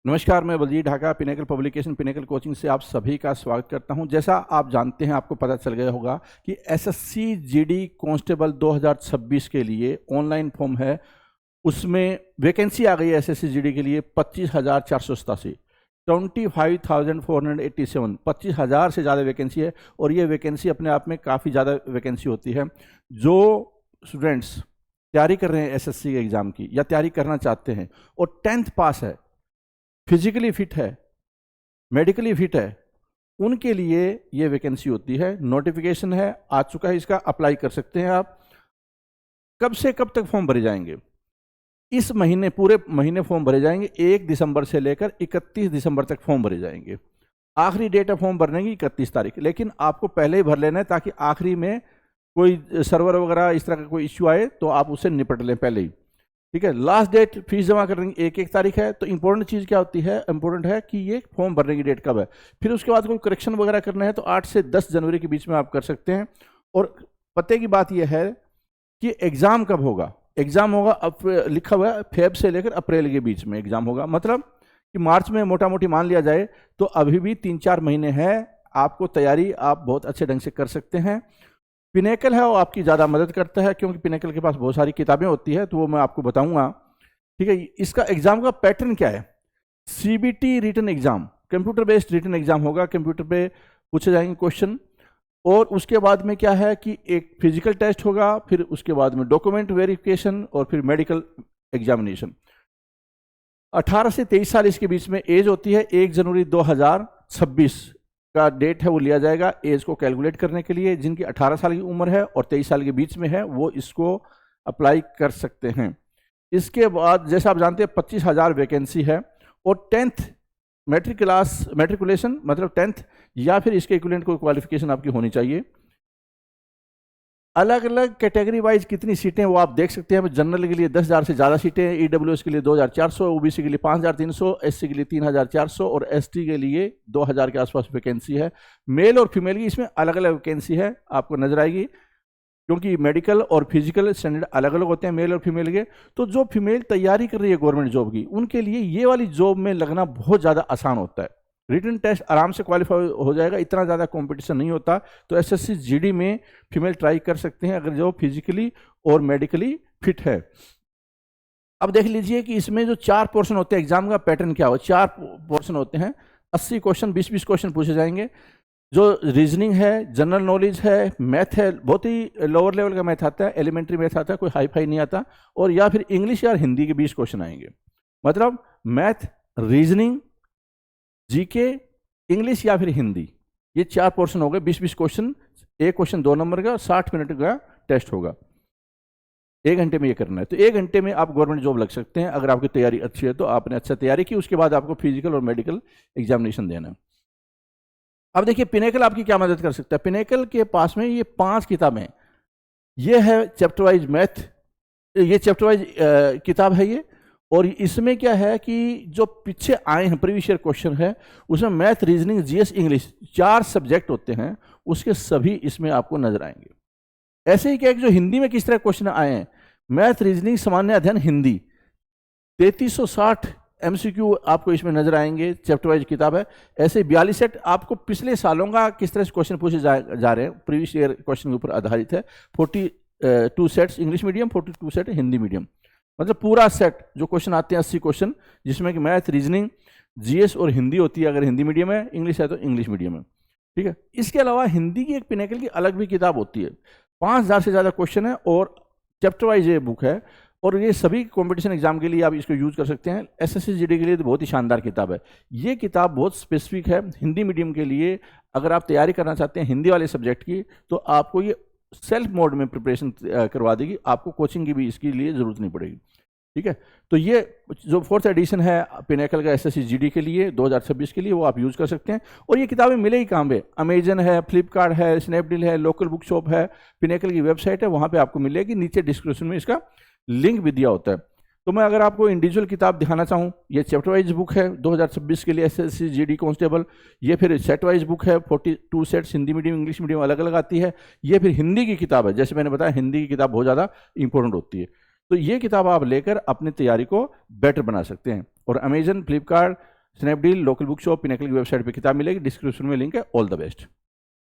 नमस्कार, मैं Baljeet Dhaka pinnacle publication pinnacle coaching से आप सभी का स्वागत करता हूं। जैसा आप जानते हैं, आपको पता चल गया होगा कि एसएससी जीडी कांस्टेबल 2026 के लिए ऑनलाइन फॉर्म है। उसमें वैकेंसी आ गई है एसएससी जीडी के लिए 25,487, 25,487, 25,000 से ज़्यादा वैकेंसी है। और ये वैकेंसी अपने आप में काफ़ी ज़्यादा वैकेंसी होती है। जो स्टूडेंट्स तैयारी कर रहे हैं एसएससी एग्ज़ाम की या तैयारी करना चाहते हैं और 10th पास है, फिजिकली फिट है, मेडिकली फिट है, उनके लिए ये वैकेंसी होती है। नोटिफिकेशन है, आ चुका है, इसका अप्लाई कर सकते हैं आप। कब से कब तक फॉर्म भरे जाएंगे? इस महीने, पूरे महीने फॉर्म भरे जाएंगे। 1 दिसंबर से लेकर 31 दिसंबर तक फॉर्म भरे जाएंगे। आखिरी डेट है फॉर्म भरने की 31 तारीख, लेकिन आपको पहले ही भर लेना है ताकि आखिरी में कोई सर्वर वगैरह इस तरह का कोई इश्यू आए तो आप उससे निपट लें पहले ही। ठीक है। लास्ट डेट फीस जमा करने की 1 तारीख है। तो इंपॉर्टेंट चीज़ क्या होती है? इंपॉर्टेंट है कि ये फॉर्म भरने की डेट कब है। फिर उसके बाद कोई करेक्शन वगैरह करना है तो 8 से 10 जनवरी के बीच में आप कर सकते हैं। और पते की बात यह है कि एग्ज़ाम कब होगा? एग्ज़ाम होगा, अब लिखा हुआ है फेब से लेकर अप्रैल के बीच में एग्ज़ाम होगा। मतलब कि मार्च में मोटा मोटी मान लिया जाए तो अभी भी 3-4 महीने हैं। आपको तैयारी आप बहुत अच्छे ढंग से कर सकते हैं। पिनेकल है वो आपकी ज़्यादा मदद करता है, क्योंकि पिनेकल के पास बहुत सारी किताबें होती है, तो वो मैं आपको बताऊंगा। ठीक है। इसका एग्ज़ाम का पैटर्न क्या है? CBT written exam, computer based written exam होगा। कंप्यूटर पे पूछे जाएंगे क्वेश्चन। और उसके बाद में क्या है कि एक फिजिकल टेस्ट होगा, फिर उसके बाद में डॉक्यूमेंट वेरिफिकेशन और फिर मेडिकल एग्जामिनेशन। 18 से 23 साल इसके बीच में एज होती है। 1 जनवरी 2026 का डेट है वो लिया जाएगा एज को कैलकुलेट करने के लिए। जिनकी 18 साल की उम्र है और 23 साल के बीच में है वो इसको अप्लाई कर सकते हैं। इसके बाद जैसा आप जानते हैं 25,000 वैकेंसी है। और 10th मैट्रिकुलेशन मतलब 10th या फिर इसके इक्विवेलेंट कोई क्वालिफिकेशन आपकी होनी चाहिए। अलग अलग कैटेगरी वाइज कितनी सीटें वो आप देख सकते हैं। जनरल के लिए 10,000 से ज़्यादा सीटें, ईडब्ल्यूएस के लिए 2,400, ओबीसी के लिए 5,300, एससी के लिए 3,400 और एसटी के लिए 2,000 के आसपास वैकेंसी है। मेल और फीमेल की इसमें अलग अलग वैकेंसी है, आपको नजर आएगी, क्योंकि मेडिकल और फिजिकल स्टैंडर्ड अलग अलग होते हैं मेल और फीमेल के। तो जो फीमेल तैयारी कर रही है गवर्नमेंट जॉब की, उनके लिए ये वाली जॉब में लगना बहुत ज़्यादा आसान होता है। रिटन टेस्ट आराम से क्वालिफाई हो जाएगा, इतना ज़्यादा कंपटीशन नहीं होता। तो एसएससी जीडी में फीमेल ट्राई कर सकते हैं अगर जो फिजिकली और मेडिकली फिट है। अब देख लीजिए कि इसमें जो 4 पोर्शन होते हैं, एग्जाम का पैटर्न क्या हो। 4 पोर्शन होते हैं, 80 क्वेश्चन, 20-20 क्वेश्चन पूछे जाएंगे। जो रीजनिंग है, जनरल नॉलेज है, मैथ है, बहुत ही लोअर लेवल का मैथ आता है, एलिमेंट्री मैथ आता है, कोई हाई फाई नहीं आता। और या फिर इंग्लिश या हिंदी के 20 क्वेश्चन आएंगे। मतलब मैथ, रीजनिंग, जीके, इंग्लिश या फिर हिंदी, ये 4 पोर्शन हो गए। 20-20 क्वेश्चन, एक क्वेश्चन 2 नंबर का, 60 मिनट का टेस्ट होगा। 1 घंटे में ये करना है। तो 1 घंटे में आप गवर्नमेंट जॉब लग सकते हैं अगर आपकी तैयारी अच्छी है। तो आपने अच्छा तैयारी की, उसके बाद आपको फिजिकल और मेडिकल एग्जामिनेशन देना है। अब देखिए पिनेकल आपकी क्या मदद कर सकता है। पिनेकल के पास में ये 5 किताबें, ये है चैप्टर वाइज मैथ, ये चैप्टर वाइज किताब है ये। और इसमें क्या है कि जो पीछे आए हैं प्रीवियस ईयर क्वेश्चन है, उसमें math, reasoning, GS, English 4 subject होते हैं, उसके सभी इसमें आपको नजर आएंगे। ऐसे ही क्या है कि जो हिंदी में किस तरह क्वेश्चन आए हैं, मैथ, रीजनिंग, सामान्य अध्ययन, हिंदी, 3360 एमसीक्यू आपको इसमें नजर आएंगे। चैप्टर वाइज किताब है। ऐसे 42 सेट आपको पिछले सालों का किस तरह से क्वेश्चन पूछे जा रहे हैं, प्रीवियस ईयर क्वेश्चन के ऊपर आधारित है। 42 sets English medium, 42 set Hindi medium. मतलब पूरा सेट जो क्वेश्चन आते हैं 80 क्वेश्चन, जिसमें कि मैथ, रीजनिंग, जीएस और हिंदी होती है अगर हिंदी मीडियम है, इंग्लिश है तो इंग्लिश मीडियम है। ठीक है। इसके अलावा हिंदी की एक पिनेकल की अलग भी किताब होती है। 5,000 से ज़्यादा क्वेश्चन है और चैप्टर वाइज ये बुक है। और ये सभी कॉम्पिटिशन एग्जाम के लिए आप इसको यूज कर सकते हैं। एसएससी जीडी के लिए तो बहुत ही शानदार किताब है। ये किताब बहुत स्पेसिफिक है हिंदी मीडियम के लिए। अगर आप तैयारी करना चाहते हैं हिंदी वाले सब्जेक्ट की, तो आपको ये सेल्फ मोड में प्रिपरेशन करवा देगी, आपको कोचिंग की भी इसके लिए जरूरत नहीं पड़ेगी। ठीक है। तो ये जो 4th एडिशन है पिनेकल का एसएससी जीडी के लिए 2026 के लिए, वो आप यूज कर सकते हैं। और ये किताबें मिलेगी कहाँ पे? अमेजन है, फ्लिपकार्ट है, स्नैपडील है, लोकल बुक शॉप है, पिनेकल की वेबसाइट है, वहाँ पे आपको मिलेगी। नीचे डिस्क्रिप्शन में इसका लिंक भी दिया होता है। तो मैं अगर आपको इंडिविजुअल किताब दिखाना चाहूँ, ये चैप्टर वाइज बुक है 2026 के लिए एसएससी जीडी कांस्टेबल। ये फिर सेट वाइज बुक है, 42 sets Hindi medium, English medium अलग अलग आती है। ये फिर हिंदी की किताब है। जैसे मैंने बताया हिंदी की किताब बहुत ज़्यादा इंपॉर्टेंट होती है। तो ये किताब आप लेकर अपनी तैयारी को बेटर बना सकते हैं। और Amazon, Flipkart, Snapdeal, local book shop, pinnacle की वेबसाइट पे किताब मिलेगी, डिस्क्रिप्शन में लिंक है। All the best.